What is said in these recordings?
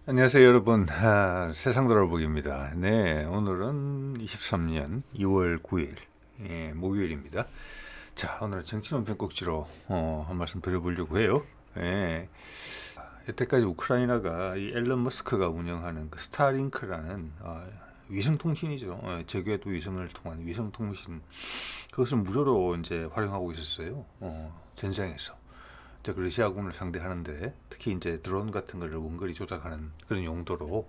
안녕하세요 여러분. 세상 돌아보기입니다. 네, 오늘은 23년 2월 9일 목요일입니다. 자, 오늘은 정치논평 꼭지로 한 말씀 드려보려고 해요. 예, 여태까지 우크라이나가 이 앨런 머스크가 운영하는 그 스타링크라는 위성통신이죠. 제궤도 위성을 통한 위성통신, 그것을 무료로 이제 활용하고 있었어요. 전장에서. 그 러시아군을 상대하는데, 특히 이제 드론 같은 거를 원거리 조작하는 그런 용도로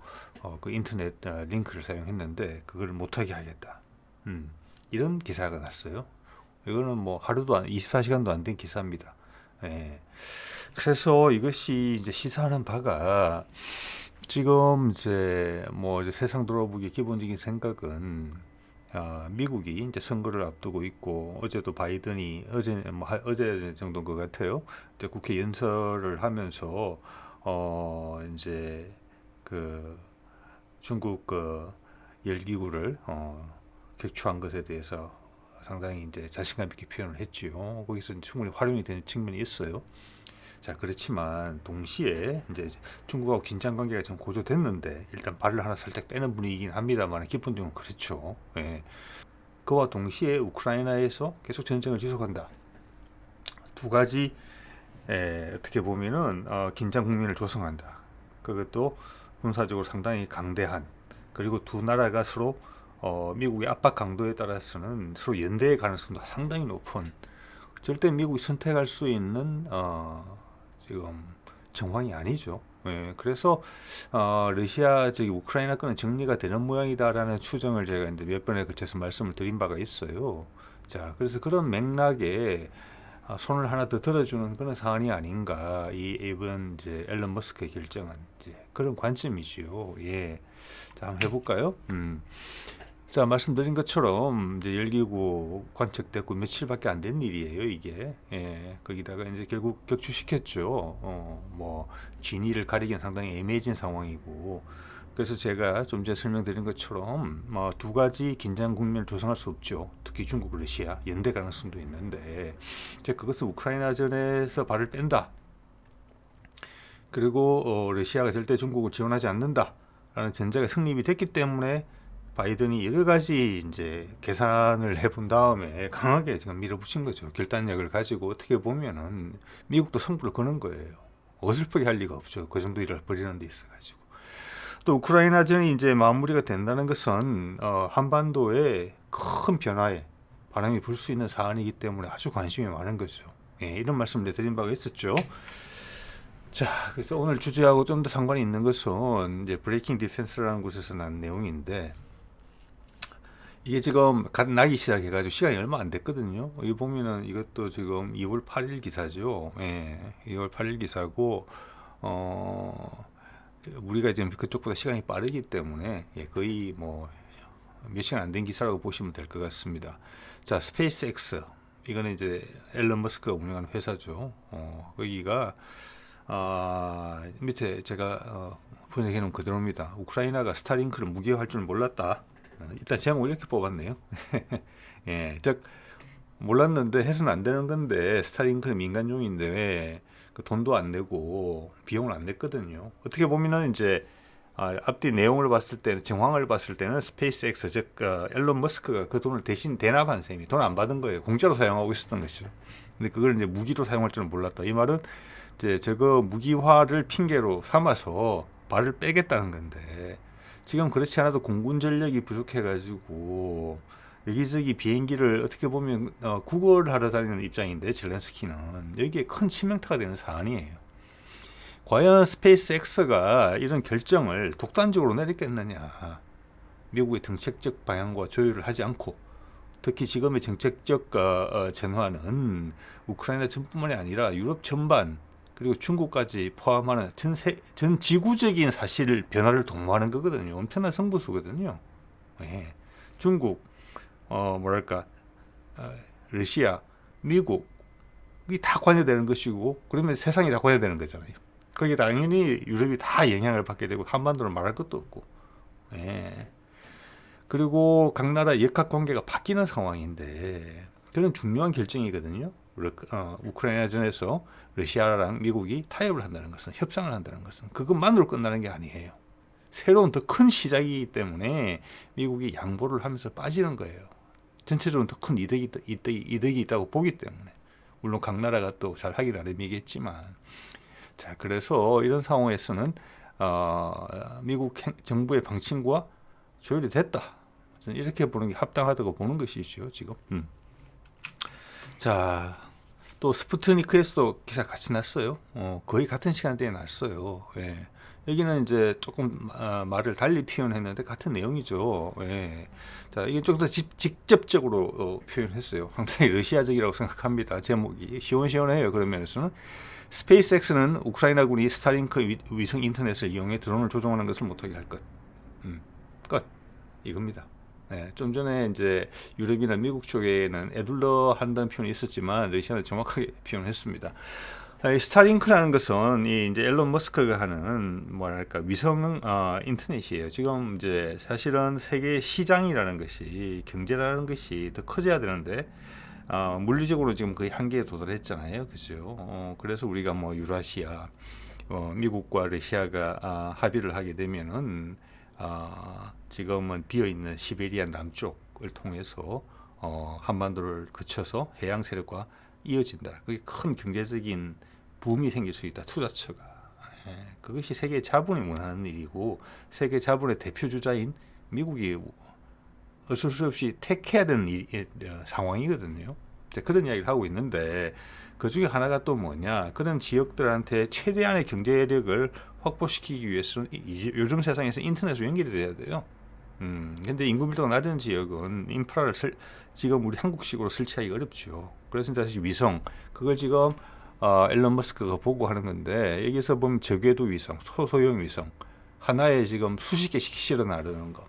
그 인터넷 링크를 사용했는데, 그걸 못하게 하겠다. 이런 기사가 났어요. 이거는 뭐 하루도 24시간도 안 된 기사입니다. 예. 그래서 이것이 이제 시사하는 바가, 지금 이제 세상 돌아보기 기본적인 생각은, 미국이 이제 선거를 앞두고 있고, 어제도 바이든이 어제 정도인 것 같아요. 이제 국회 연설을 하면서 이제 그 중국 그 열기구를 격추한 것에 대해서 상당히 이제 자신감 있게 표현을 했지요. 거기서 충분히 활용이 되는 측면이 있어요. 자, 그렇지만 동시에 이제 중국하고 긴장 관계가 좀 고조됐는데, 일단 발을 하나 살짝 빼는 분위기긴 합니다만, 기본적으로 그렇죠. 예. 그와 동시에 우크라이나에서 계속 전쟁을 지속한다. 두 가지, 어떻게 보면은 긴장 국면을 조성한다. 그것도 군사적으로 상당히 강대한, 그리고 두 나라가 서로 미국의 압박 강도에 따라서는 서로 연대의 가능성도 상당히 높은, 절대 미국이 선택할 수 있는 지금 정황이 아니죠. 예, 그래서 러시아 우크라이나 건은 정리가 되는 모양이다라는 추정을 제가 이제 몇 번에 걸쳐서 말씀을 드린 바가 있어요. 자, 그래서 그런 맥락에 손을 하나 더 들어주는 그런 사안이 아닌가, 이번 이제 앨런 머스크의 결정은 이제 그런 관점이지요. 예, 자, 한번 해볼까요? 자, 말씀드린 것처럼 이제 열기구 관측됐고 며칠밖에 안 된 일이에요, 이게. 예, 거기다가 이제 결국 격추시켰죠. 뭐 진위를 가리기는 상당히 애매해진 상황이고, 그래서 제가 좀 전에 설명드린 것처럼 두 가지 긴장 국면을 조성할 수 없죠. 특히 중국, 러시아 연대 가능성도 있는데, 이제 그것은 우크라이나전에서 발을 뺀다. 그리고 러시아가 절대 중국을 지원하지 않는다라는 전제가 성립이 됐기 때문에, 바이든이 여러 가지 이제 계산을 해본 다음에 강하게 지금 밀어붙인 거죠. 결단력을 가지고 어떻게 보면은 미국도 승부를 거는 거예요. 어설프게 할 리가 없죠. 그 정도 일을 벌이는 데 있어가지고. 또 우크라이나전이 이제 마무리가 된다는 것은 한반도의 큰 변화에 바람이 불 수 있는 사안이기 때문에 아주 관심이 많은 거죠. 예, 이런 말씀을 드린 바가 있었죠. 자, 그래서 오늘 주제하고 좀 더 상관이 있는 것은 이제 브레이킹 디펜스라는 곳에서 난 내용인데, 이게 지금 갓 나기 시작해가지고 시간이 얼마 안 됐거든요. 이 보면은 이것도 지금 2월 8일 기사죠. 예, 2월 8일 기사고, 우리가 지금 그쪽보다 시간이 빠르기 때문에 거의 뭐 몇 시간 안 된 기사라고 보시면 될 것 같습니다. 자, 스페이스X. 이거는 이제 앨런 머스크가 운영하는 회사죠. 거기가 밑에 제가 분석해 놓은 그대로입니다. 우크라이나가 스타링크를 무기화할 줄 몰랐다. 일단 제목을 이렇게 뽑았네요. 예, 즉 몰랐는데 해서는 안 되는 건데, 스타링크는 민간용인데 왜 그 돈도 안 내고 비용을 안 냈거든요. 어떻게 보면은 이제 앞뒤 내용을 봤을 때는, 정황을 봤을 때는 스페이스X, 즉 앨런 머스크가 그 돈을 대신 대납한 셈이, 돈 안 받은 거예요. 공짜로 사용하고 있었던 것이죠. 근데 그걸 이제 무기로 사용할 줄은 몰랐다. 이 말은 이제 저거 무기화를 핑계로 삼아서 발을 빼겠다는 건데, 지금 그렇지 않아도 공군 전력이 부족해가지고 여기저기 비행기를 어떻게 보면 구걸하러 다니는 입장인데, 젤렌스키는 여기에 큰 치명타가 되는 사안이에요. 과연 스페이스X가 이런 결정을 독단적으로 내렸겠느냐. 미국의 정책적 방향과 조율을 하지 않고, 특히 지금의 정책적 전환은 우크라이나 전뿐만이 아니라 유럽 전반, 그리고 중국까지 포함하는 전 지구적인 사실 변화를 도모하는 거거든요. 엄청난 승부수거든요. 예. 중국, 뭐랄까, 러시아, 미국이 다 관여되는 것이고, 그러면 세상이 다 관여되는 거잖아요. 거기에 당연히 유럽이 다 영향을 받게 되고, 한반도는 말할 것도 없고. 예. 그리고 각 나라 역학 관계가 바뀌는 상황인데, 그런 중요한 결정이거든요. 우크라이나전에서 러시아랑 미국이 타협을 한다는 것은, 협상을 한다는 것은 그것만으로 끝나는 게 아니에요. 새로운 더 큰 시작이기 때문에 미국이 양보를 하면서 빠지는 거예요. 전체적으로 더 큰 이득이 있다고 보기 때문에. 물론 각 나라가 또 잘 하기 나름이겠지만. 자, 그래서 이런 상황에서는 미국 정부의 방침과 조율이 됐다. 저는 이렇게 보는 게 합당하다고 보는 것이죠, 지금. 자, 또 스푸트니크에서도 기사 같이 났어요. 거의 같은 시간대에 났어요. 예. 여기는 이제 조금 말을 달리 표현했는데 같은 내용이죠. 예. 자, 이게 좀 더 직접적으로 표현했어요. 상당히 러시아적이라고 생각합니다. 제목이 시원시원해요. 그런 면에서는 스페이스X는 우크라이나군이 스타링크 위성 인터넷을 이용해 드론을 조종하는 것을 못하게 할 것. 끝. 이겁니다. 네, 좀 전에 이제 유럽이나 미국 쪽에는 애둘러 한다는 표현이 있었지만 러시아는 정확하게 표현했습니다. 스타링크라는 것은 이제 앨런 머스크가 하는 뭐랄까 위성 인터넷이에요. 지금 이제 사실은 세계 시장이라는 것이, 경제라는 것이 더 커져야 되는데 물리적으로 지금 거의 한계에 도달했잖아요, 그죠? 그래서 우리가 뭐 유라시아, 미국과 러시아가 합의를 하게 되면은 지금은 비어있는 시베리아 남쪽을 통해서 한반도를 거쳐서 해양 세력과 이어진다. 그게 큰 경제적인 붐이 생길 수 있다. 투자처가. 그것이 세계 자본이 원하는 일이고 세계 자본의 대표 주자인 미국이 어쩔 수 없이 택해야 되는 상황이거든요. 그런 이야기를 하고 있는데 그 중에 하나가 또 뭐냐. 그런 지역들한테 최대한의 경제력을 확보시키기 위해서는 요즘 세상에서 인터넷으로 연결이 돼야 돼요. 근데 인구 밀도가 낮은 지역은 인프라를 지금 우리 한국식으로 설치하기 어렵죠. 그래서 다시 위성, 그걸 지금 앨런 머스크가 보고 하는 건데, 여기서 보면 저궤도 위성, 초소형 위성 하나에 지금 수십 개씩 실어 나르는 거.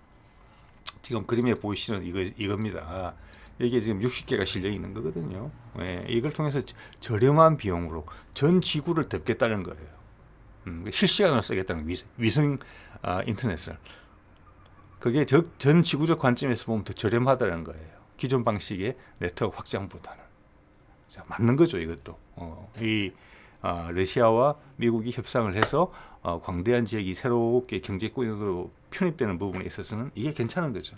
지금 그림에 보이시는 이겁니다. 이게 지금 60개가 실려 있는 거거든요. 예, 이걸 통해서 저렴한 비용으로 전 지구를 덮겠다는 거예요. 실시간으로 쓰겠다는 위성 인터넷을. 그게 전 지구적 관점에서 보면 더 저렴하다는 거예요. 기존 방식의 네트워크 확장보다는. 자, 맞는 거죠, 이것도. 러시아와 미국이 협상을 해서 광대한 지역이 새롭게 경제권으로 편입되는 부분에 있어서는 이게 괜찮은 거죠.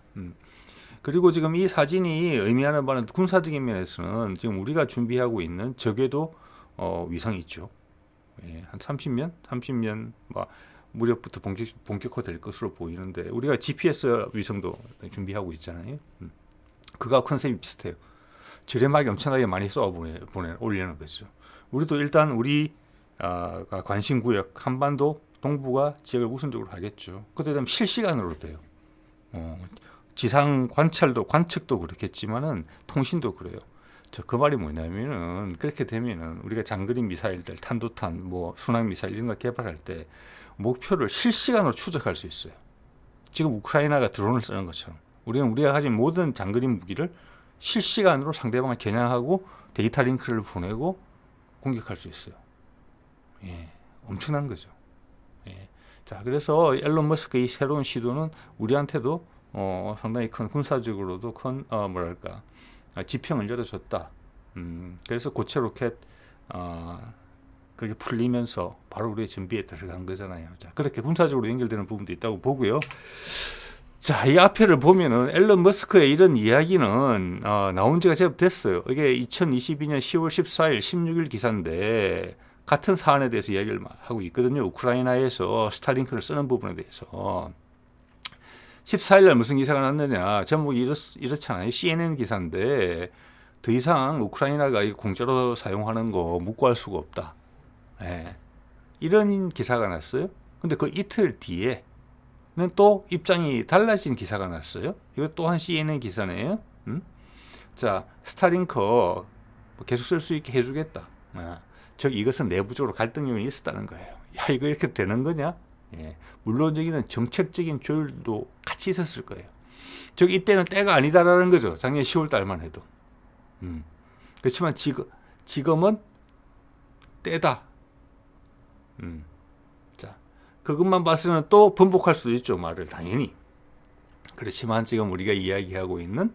그리고 지금 이 사진이 의미하는 바는 군사적인 면에서는 지금 우리가 준비하고 있는 적에도 위상이 있죠. 예, 한 30년 무렵부터 본격화될 것으로 보이는데, 우리가 GPS 위성도 준비하고 있잖아요. 그가 컨셉이 비슷해요. 저렴하게 엄청나게 많이 올리는 거죠. 우리도 일단 우리가 관심 구역 한반도 동부가 지역을 우선적으로 하겠죠. 그때 되면 실시간으로 돼요. 지상 관측도 그렇겠지만은 통신도 그래요. 그 말이 뭐냐면은, 그렇게 되면은 우리가 장거리 미사일들, 탄도탄, 순항 미사일 이런 거 개발할 때 목표를 실시간으로 추적할 수 있어요. 지금 우크라이나가 드론을 쓰는 것처럼 우리가 가진 모든 장거리 무기를 실시간으로 상대방을 겨냥하고 데이터 링크를 보내고 공격할 수 있어요. 예, 엄청난 거죠. 예. 자, 그래서 앨런 머스크의 이 새로운 시도는 우리한테도 상당히 큰 군사적으로도 큰 지평을 열어줬다. 그래서 고체 로켓 그게 풀리면서 바로 우리의 준비에 들어간 거잖아요. 자, 그렇게 군사적으로 연결되는 부분도 있다고 보고요. 자, 이 앞에를 보면은 앨런 머스크의 이런 이야기는 나온 지가 제법 됐어요. 이게 2022년 10월 14일, 16일 기사인데 같은 사안에 대해서 이야기를 하고 있거든요. 우크라이나에서 스타링크를 쓰는 부분에 대해서. 14일 날 무슨 기사가 났느냐. 제목이 이렇잖아요. CNN 기사인데 더 이상 우크라이나가 공짜로 사용하는 거 묵고할 수가 없다. 예. 이런 기사가 났어요. 근데 그 이틀 뒤에 또 입장이 달라진 기사가 났어요. 이거 또한 CNN 기사네요. 자, 스타링크 계속 쓸 수 있게 해주겠다. 즉 이것은 내부적으로 갈등 요인이 있었다는 거예요. 야, 이거 이렇게 되는 거냐? 예. 물론 여기는 정책적인 조율도 같이 있었을 거예요. 즉 이때는 때가 아니다라는 거죠. 작년 10월 달만 해도. 그렇지만 지금은 때다. 자, 그것만 봐서는 또 번복할 수도 있죠, 말을 당연히. 그렇지만 지금 우리가 이야기하고 있는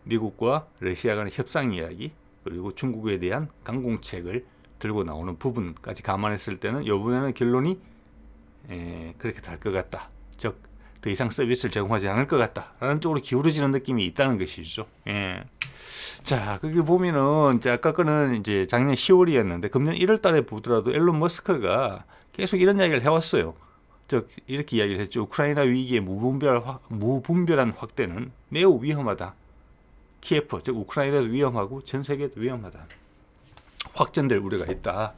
미국과 러시아 간의 협상 이야기, 그리고 중국에 대한 강공책을 들고 나오는 부분까지 감안했을 때는 이번에는 결론이 그렇게 될 것 같다. 즉, 더 이상 서비스를 제공하지 않을 것 같다라는 쪽으로 기울어지는 느낌이 있다는 것이죠. 자, 거기 보면은 이제 아까 거는 이제 작년 10월이었는데 금년 1월 달에 보더라도 일론 머스크가 계속 이런 이야기를 해왔어요. 즉, 이렇게 이야기를 했죠. 우크라이나 위기의 무분별한 확대는 매우 위험하다. 키예프, 즉 우크라이나도 위험하고 전 세계도 위험하다. 확전될 우려가 있다.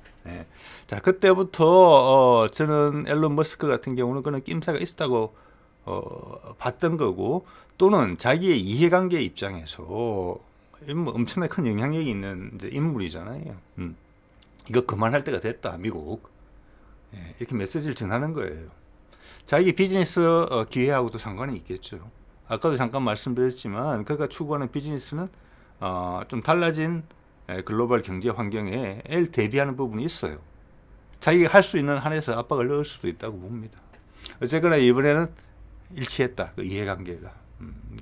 자, 그때부터 저는 앨런 머스크 같은 경우는 그런 낌새가 있었다고 봤던 거고, 또는 자기의 이해관계 입장에서 뭐 엄청나게 큰 영향력이 있는 이제 인물이잖아요. 이거 그만할 때가 됐다, 미국. 이렇게 메시지를 전하는 거예요. 자기 비즈니스 기회하고도 상관이 있겠죠. 아까도 잠깐 말씀드렸지만 그가 추구하는 비즈니스는 좀 달라진 글로벌 경제 환경에 대비하는 부분이 있어요. 자기가 할 수 있는 한에서 압박을 넣을 수도 있다고 봅니다. 어쨌거나 이번에는 일치했다, 그 이해관계가.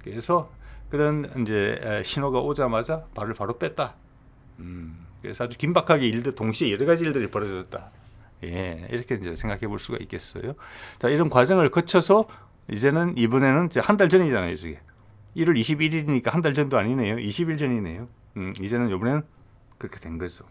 그래서 그런 이제 신호가 오자마자 발을 바로 뺐다. 그래서 아주 긴박하게 일들 동시에 여러 가지 일들이 벌어졌다. 이렇게 이제 생각해 볼 수가 있겠어요. 자, 이런 과정을 거쳐서 이제는 이번에는 이제 한 달 전이잖아요, 이게. 1월 21일이니까 한 달 전도 아니네요. 20일 전이네요. 이제는 이번에는 그렇게 된 거죠.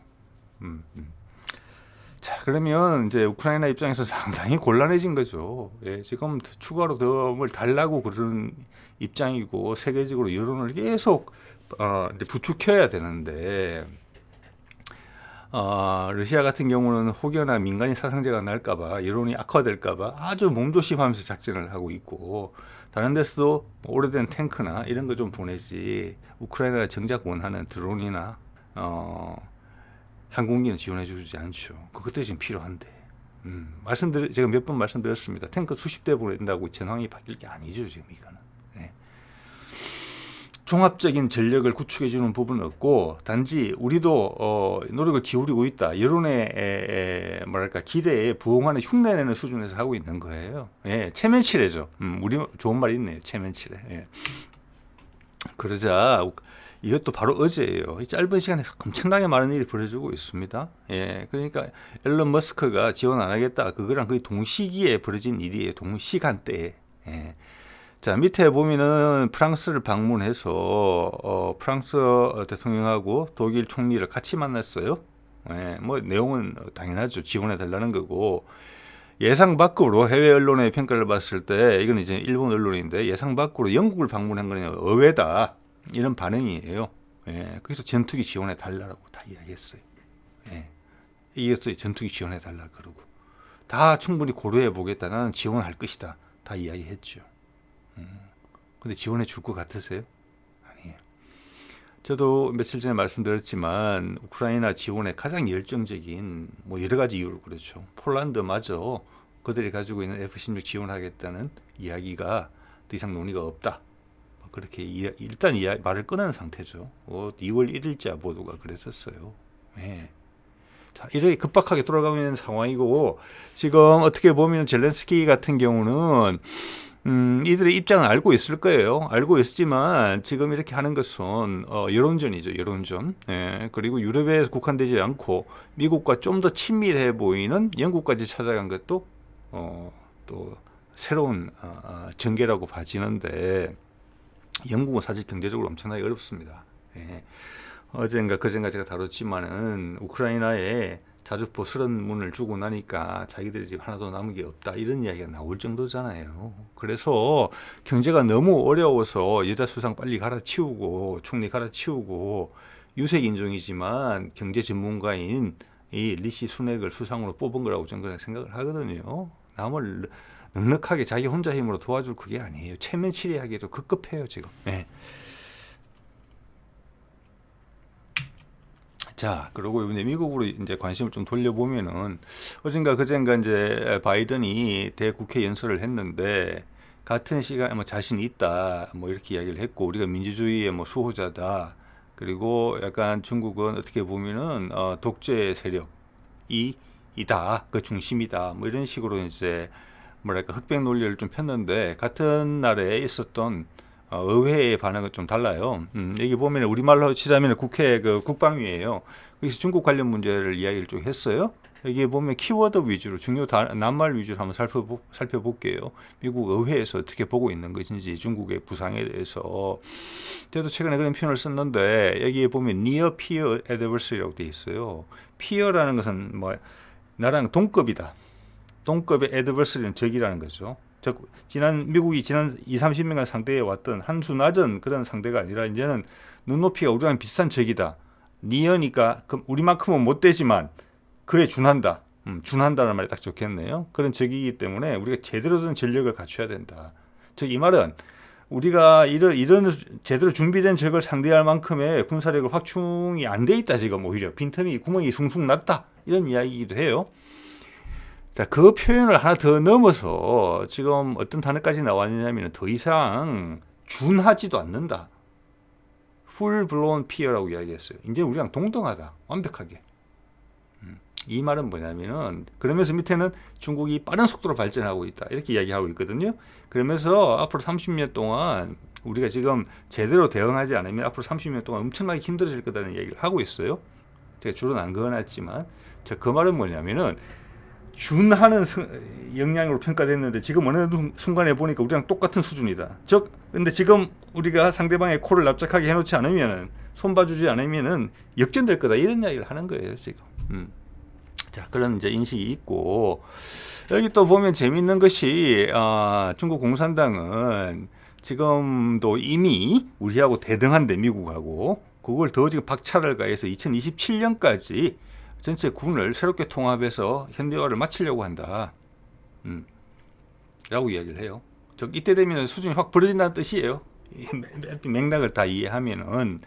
자, 그러면 이제 우크라이나 입장에서 상당히 곤란해진 거죠. 지금 추가로 더 뭘 달라고 그러는 입장이고, 세계적으로 여론을 계속 이제 부추겨야 되는데, 러시아 같은 경우는 혹여나 민간인 사상자가 날까봐, 여론이 악화될까봐 아주 몸조심하면서 작전을 하고 있고, 다른 데서도 오래된 탱크나 이런 거 좀 보내지, 우크라이나가 정작 원하는 드론이나 항공기는 지원해주지 않죠. 그것들이 지금 필요한데. 제가 몇 번 말씀드렸습니다. 탱크 수십 대 보낸다고 전황이 바뀔 게 아니죠, 지금 이거는. 종합적인 전력을 구축해주는 부분은 없고, 단지 우리도 노력을 기울이고 있다. 여론의 뭐랄까 기대에 부응하는 흉내내는 수준에서 하고 있는 거예요. 체면치레죠. 우리 좋은 말이 있네요. 체면치레. 그러자 이것도 바로 어제예요. 이 짧은 시간에 엄청나게 많은 일이 벌어지고 있습니다. 그러니까 앨런 머스크가 지원 안 하겠다. 그거랑 거의 동시기에 벌어진 일이에요. 동시간대에. 자, 밑에 보면은 프랑스를 방문해서 프랑스 대통령하고 독일 총리를 같이 만났어요. 뭐 내용은 당연하죠. 지원해 달라는 거고, 예상 밖으로 해외 언론의 평가를 봤을 때, 이건 이제 일본 언론인데, 예상 밖으로 영국을 방문한 거는 의외다, 이런 반응이에요. 그래서 전투기 지원해 달라고 다 이야기했어요. 이게 또 전투기 지원해 달라 그러고, 다 충분히 고려해 보겠다, 나는 지원할 것이다, 다 이야기했죠. 근데 지원해 줄 것 같으세요? 아니에요. 저도 며칠 전에 말씀드렸지만 우크라이나 지원에 가장 열정적인 뭐 여러 가지 이유로 그렇죠. 폴란드마저 그들이 가지고 있는 F-16 지원하겠다는 이야기가 더 이상 논의가 없다. 그렇게 일단 말을 끊은 상태죠. 2월 1일자 보도가 그랬었어요. 자, 이렇게 급박하게 돌아가고 있는 상황이고, 지금 어떻게 보면 젤렌스키 같은 경우는 이들의 입장은 알고 있을 거예요. 알고 있지만 지금 이렇게 하는 것은 여론전이죠. 여론전. 그리고 유럽에 국한되지 않고 미국과 좀 더 친밀해 보이는 영국까지 찾아간 것도 또 새로운 전개라고 봐지는데, 영국은 사실 경제적으로 엄청나게 어렵습니다. 어젠가 그젠가 제가 다뤘지만은 우크라이나에 자주포 30문을 주고 나니까 자기들이 지금 하나도 남은 게 없다, 이런 이야기가 나올 정도잖아요. 그래서 경제가 너무 어려워서 여자 수상 빨리 갈아치우고 총리 갈아치우고, 유색 인종이지만 경제 전문가인 이 리시 수넥을 수상으로 뽑은 거라고 저는 생각을 하거든요. 남을 넉넉하게 자기 혼자 힘으로 도와줄 그게 아니에요. 체면치레하기도 급급해요 지금. 자, 그리고 이번에 미국으로 이제 관심을 좀 돌려보면은, 어젠가 그젠가 이제 바이든이 대국회 연설을 했는데, 같은 시간에 뭐 자신이 있다, 뭐 이렇게 이야기를 했고, 우리가 민주주의의 뭐 수호자다, 그리고 약간 중국은 어떻게 보면은 독재 세력이 이다, 그 중심이다, 뭐 이런 식으로 이제 뭐랄까 흑백 논리를 좀 폈는데, 같은 날에 있었던 의회의 반응은 좀 달라요. 여기 보면 우리말로 치자면 국회 그 국방위예요. 여기서 중국 관련 문제를 이야기를 쭉 했어요. 여기 보면 키워드 위주로 중요 낱말 위주로 한번 살펴볼게요. 미국 의회에서 어떻게 보고 있는 것인지 중국의 부상에 대해서. 저도 최근에 그런 표현을 썼는데 여기에 보면 near peer adversary라고 돼 있어요. peer라는 것은 뭐 나랑 동급이다. 동급의 adversary는 적이라는 거죠. 즉 미국이 지난 20-30년간 상대해 왔던 한 수 낮은 그런 상대가 아니라 이제는 눈높이가 우리랑 비슷한 적이다. near니까 우리만큼은 못 되지만 그에 준한다. 준한다는 말이 딱 좋겠네요. 그런 적이기 때문에 우리가 제대로 된 전력을 갖춰야 된다. 즉 이 말은 우리가 이런 제대로 준비된 적을 상대할 만큼의 군사력을 확충이 안 돼 있다. 지금 오히려 빈틈이 구멍이 숭숭 났다. 이런 이야기이기도 해요. 자, 그 표현을 하나 더 넘어서 지금 어떤 단어까지 나왔냐면 더 이상 준하지도 않는다. full blown peer라고 이야기했어요. 이제 우리랑 동등하다. 완벽하게. 이 말은 뭐냐면은 그러면서 밑에는 중국이 빠른 속도로 발전하고 있다. 이렇게 이야기하고 있거든요. 그러면서 앞으로 30년 동안 우리가 지금 제대로 대응하지 않으면 앞으로 30년 동안 엄청나게 힘들어질 거다는 얘기를 하고 있어요. 제가 줄은 안 그어놨지만 그 말은 뭐냐면은 준하는 역량으로 평가됐는데 지금 어느 순간에 보니까 우리랑 똑같은 수준이다. 즉 근데 지금 우리가 상대방의 코를 납작하게 해놓지 않으면은 손봐주지 않으면은 역전될 거다. 이런 이야기를 하는 거예요 지금. 자, 그런 이제 인식이 있고, 여기 또 보면 재밌는 것이, 중국 공산당은 지금도 이미 우리하고 대등한데, 미국하고, 그걸 더 지금 박차를 가해서 2027년까지 전체 군을 새롭게 통합해서 현대화를 마치려고 한다. 라고 이야기를 해요. 즉, 이때 되면 수준이 확 벌어진다는 뜻이에요. 맥락을 다 이해하면은.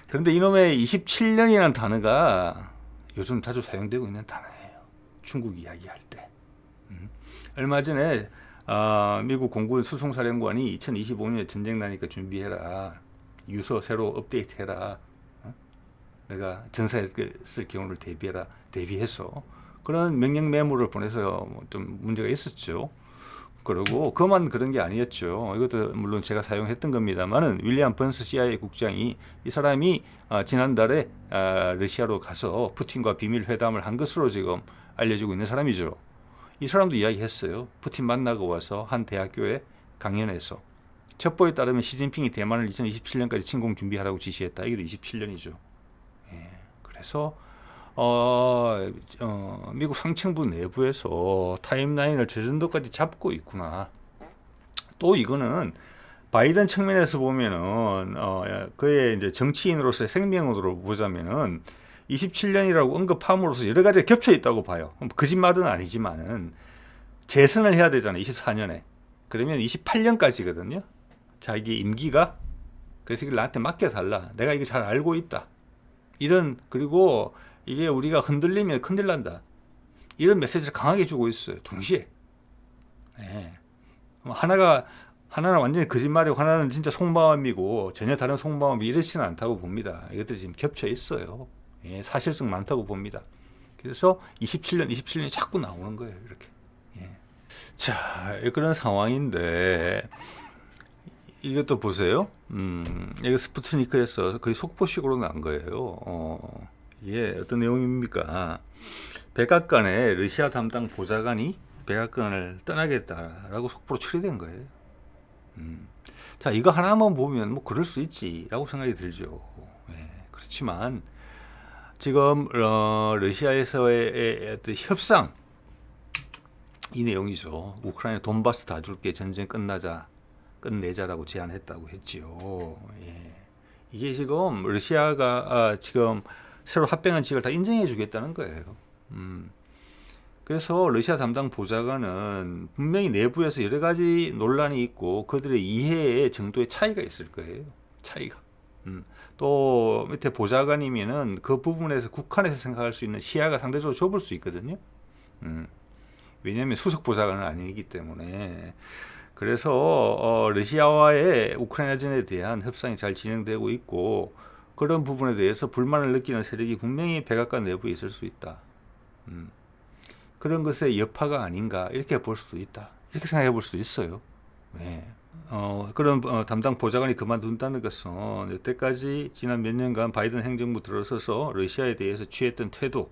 그런데 이놈의 27년이라는 단어가 요즘 자주 사용되고 있는 단어예요. 중국 이야기할 때. 얼마 전에 미국 공군 수송사령관이 2025년에 전쟁 나니까 준비해라. 유서 새로 업데이트해라. 내가 전사에 쓸 경우를 대비해서 그런 명령 메모를 보내서 좀 문제가 있었죠. 그리고 그만 그런 게 아니었죠. 이것도 물론 제가 사용했던 겁니다만은 윌리엄 번스 CIA 국장이 이 사람이 지난달에 러시아로 가서 푸틴과 비밀 회담을 한 것으로 지금 알려지고 있는 사람이죠. 이 사람도 이야기했어요. 푸틴 만나고 와서 한 대학교에 강연에서 첩보에 따르면 시진핑이 대만을 2027년까지 침공 준비하라고 지시했다. 이게 27년이죠. 예, 그래서 미국 상층부 내부에서 타임라인을 저 정도까지 잡고 있구나. 또 이거는 바이든 측면에서 보면은 그의 이제 정치인으로서의 생명으로 보자면은 27년이라고 언급함으로써 여러 가지가 겹쳐 있다고 봐요. 거짓말은 아니지만은 재선을 해야 되잖아요. 24년에. 그러면 28년까지거든요. 자기 임기가. 그래서 이걸 나한테 맡겨달라. 내가 이거 잘 알고 있다. 그리고 이게 우리가 흔들리면 큰일 난다. 이런 메시지를 강하게 주고 있어요. 동시에. 네. 하나는 완전히 거짓말이고 하나는 진짜 속마음이고 전혀 다른 속마음이 이렇지는 않다고 봅니다. 이것들이 지금 겹쳐 있어요. 예, 사실성 많다고 봅니다. 그래서 27년이 자꾸 나오는 거예요. 이렇게. 예. 자, 그런 상황인데 이것도 보세요. 이거 스푸트니크에서 거의 속보식으로 난 거예요. 이게 어떤 내용입니까? 백악관의 러시아 담당 보좌관이 백악관을 떠나겠다라고 속보로 처리된 거예요. 자, 이거 하나만 보면 뭐 그럴 수 있지라고 생각이 들죠. 예, 그렇지만 지금 러시아에서의 어떤 협상 이 내용이죠. 우크라이나 돈바스 다 줄게 전쟁 끝내자라고 제안했다고 했지요. 예. 이게 지금 러시아가 지금 새로 합병한 지역을 다 인정해 주겠다는 거예요. 그래서 러시아 담당 보좌관은 분명히 내부에서 여러 가지 논란이 있고 그들의 이해의 정도의 차이가 있을 거예요. 차이가. 또 밑에 보좌관이면은 그 부분에서 국한에서 생각할 수 있는 시야가 상대적으로 좁을 수 있거든요. 왜냐하면 수석 보좌관은 아니기 때문에. 그래서 러시아와의 우크라이나전에 대한 협상이 잘 진행되고 있고 그런 부분에 대해서 불만을 느끼는 세력이 분명히 백악관 내부에 있을 수 있다. 그런 것의 여파가 아닌가 이렇게 볼 수도 있다. 이렇게 생각해 볼 수도 있어요. 네. 그런 담당 보좌관이 그만둔다는 것은 여태까지 지난 몇 년간 바이든 행정부 들어서서 러시아에 대해서 취했던 태도,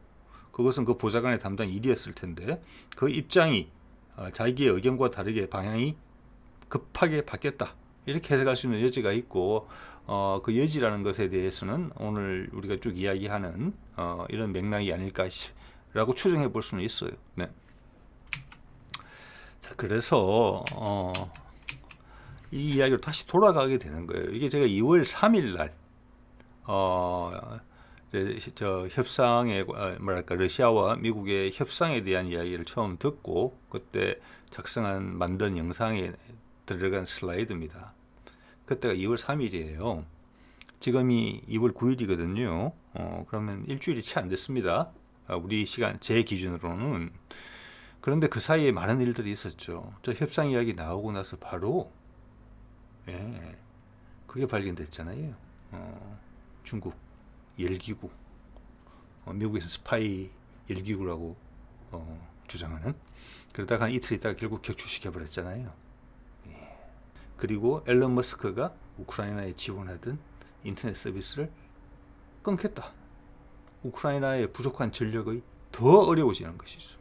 그것은 그 보좌관의 담당 일이었을 텐데 그 입장이 자기의 의견과 다르게 방향이 급하게 바뀌었다, 이렇게 해석할 수 있는 여지가 있고, 그 여지라는 것에 대해서는 오늘 우리가 쭉 이야기하는 이런 맥락이 아닐까라고 추정해 볼 수는 있어요. 네. 자, 그래서 이 이야기로 다시 돌아가게 되는 거예요. 이게 제가 2월 3일 날 저 협상에 뭐랄까 러시아와 미국의 협상에 대한 이야기를 처음 듣고 그때 작성한 만든 영상에 들어간 슬라이드입니다. 그때가 2월 3일이에요. 지금이 2월 9일이거든요. 그러면 일주일이 채 안 됐습니다. 우리 시간 제 기준으로는. 그런데 그 사이에 많은 일들이 있었죠. 저 협상 이야기 나오고 나서 바로 그게 발견됐잖아요. 중국 열기구, 미국에서 스파이 열기구라고 주장하는. 그러다가 이틀 있다가 결국 격추시켜 버렸잖아요. 그리고 앨런 머스크가 우크라이나에 지원하던 인터넷 서비스를 끊겠다. 우크라이나의 부족한 전력이 더 어려워지는 것이죠.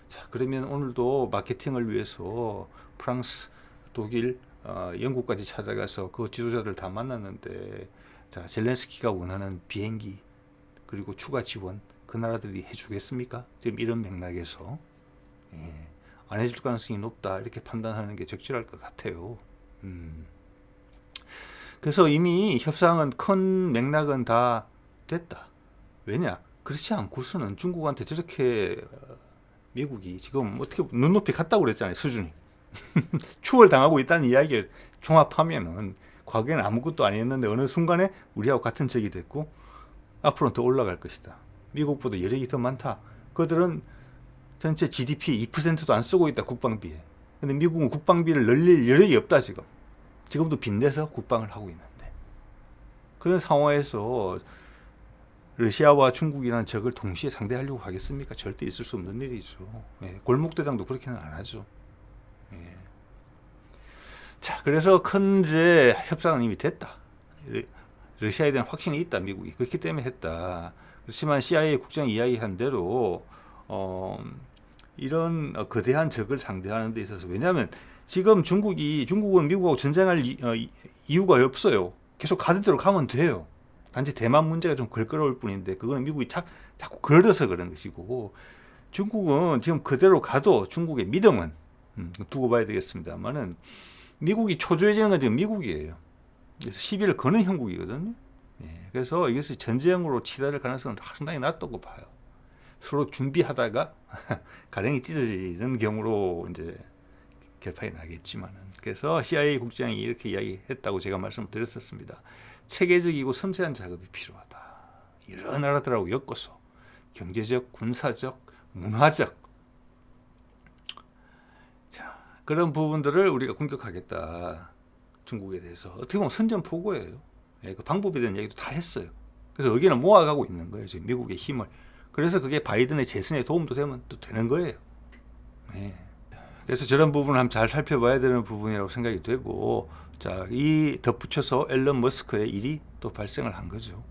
자, 그러면 오늘도 마케팅을 위해서 프랑스, 독일, 영국까지 찾아가서 그 지도자들 다 만났는데, 자, 젤렌스키가 원하는 비행기 그리고 추가 지원 그 나라들이 해주겠습니까? 지금 이런 맥락에서 안 해줄 가능성이 높다, 이렇게 판단하는 게 적절할 것 같아요. 그래서 이미 협상은 큰 맥락은 다 됐다. 왜냐? 그렇지 않고서는 중국한테 저렇게 미국이 지금 어떻게 눈높이 같다고 그랬잖아요, 수준이. 추월당하고 있다는 이야기를 종합하면은 과거에는 아무것도 아니었는데 어느 순간에 우리하고 같은 적이 됐고 앞으로는 더 올라갈 것이다. 미국보다 여력이 더 많다. 그들은 전체 GDP 2%도 안 쓰고 있다, 국방비에. 근데 미국은 국방비를 늘릴 여력이 없다, 지금. 지금도 빚내서 국방을 하고 있는데. 그런 상황에서 러시아와 중국이라는 적을 동시에 상대하려고 하겠습니까? 절대 있을 수 없는 일이죠. 골목대장도 그렇게는 안 하죠. 자, 그래서 큰 이제 협상은 이미 됐다. 러시아에 대한 확신이 있다, 미국이. 그렇기 때문에 했다. 그렇지만 CIA 국장이 이야기한 대로 이런 거대한 적을 상대하는 데 있어서, 왜냐하면 지금 중국은 미국하고 전쟁할 이유가 없어요. 계속 가던 대로 가면 돼요. 단지 대만 문제가 좀 걸거려울 뿐인데 그거는 미국이 자꾸 걸어서 그런 것이고, 중국은 지금 그대로 가도 중국의 믿음은 두고 봐야 되겠습니다만은 미국이 초조해지는 건 지금 미국이에요. 그래서 시비를 거는 형국이거든요. 그래서 이것이 전쟁으로 치달을 가능성은 상당히 낮다고 봐요. 서로 준비하다가 가랭이 찢어지는 경우로 이제 결판이 나겠지만은. 그래서 CIA 국장이 이렇게 이야기했다고 제가 말씀을 드렸었습니다. 체계적이고 섬세한 작업이 필요하다. 여러 나라들하고 엮어서 경제적, 군사적, 문화적, 자, 그런 부분들을 우리가 공격하겠다. 중국에 대해서. 어떻게 보면 선전포고예요. 그 방법에 대한 얘기도 다 했어요. 그래서 의견을 모아가고 있는 거예요, 지금 미국의 힘을. 그래서 그게 바이든의 재선에 도움도 되면 또 되는 거예요. 그래서 저런 부분을 한번 잘 살펴봐야 되는 부분이라고 생각이 되고, 자, 이 덧붙여서 앨런 머스크의 일이 또 발생을 한 거죠.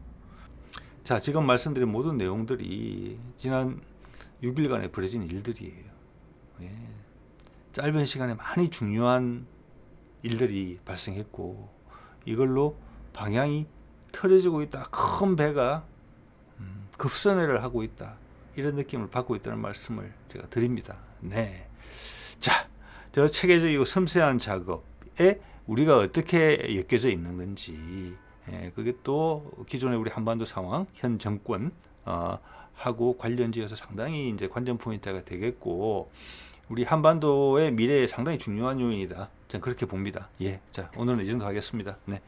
자, 지금 말씀드린 모든 내용들이 지난 6일간에 벌어진 일들이에요. 짧은 시간에 많이 중요한 일들이 발생했고, 이걸로 방향이 틀어지고 있다. 큰 배가 급선회를 하고 있다. 이런 느낌을 받고 있다는 말씀을 제가 드립니다. 네. 자, 저 체계적이고 섬세한 작업에 우리가 어떻게 엮여져 있는 건지, 그게 또 기존의 우리 한반도 상황, 현 정권 하고 관련지어서 상당히 이제 관전 포인트가 되겠고, 우리 한반도의 미래에 상당히 중요한 요인이다. 저는 그렇게 봅니다. 자, 오늘은 이 정도 하겠습니다. 네.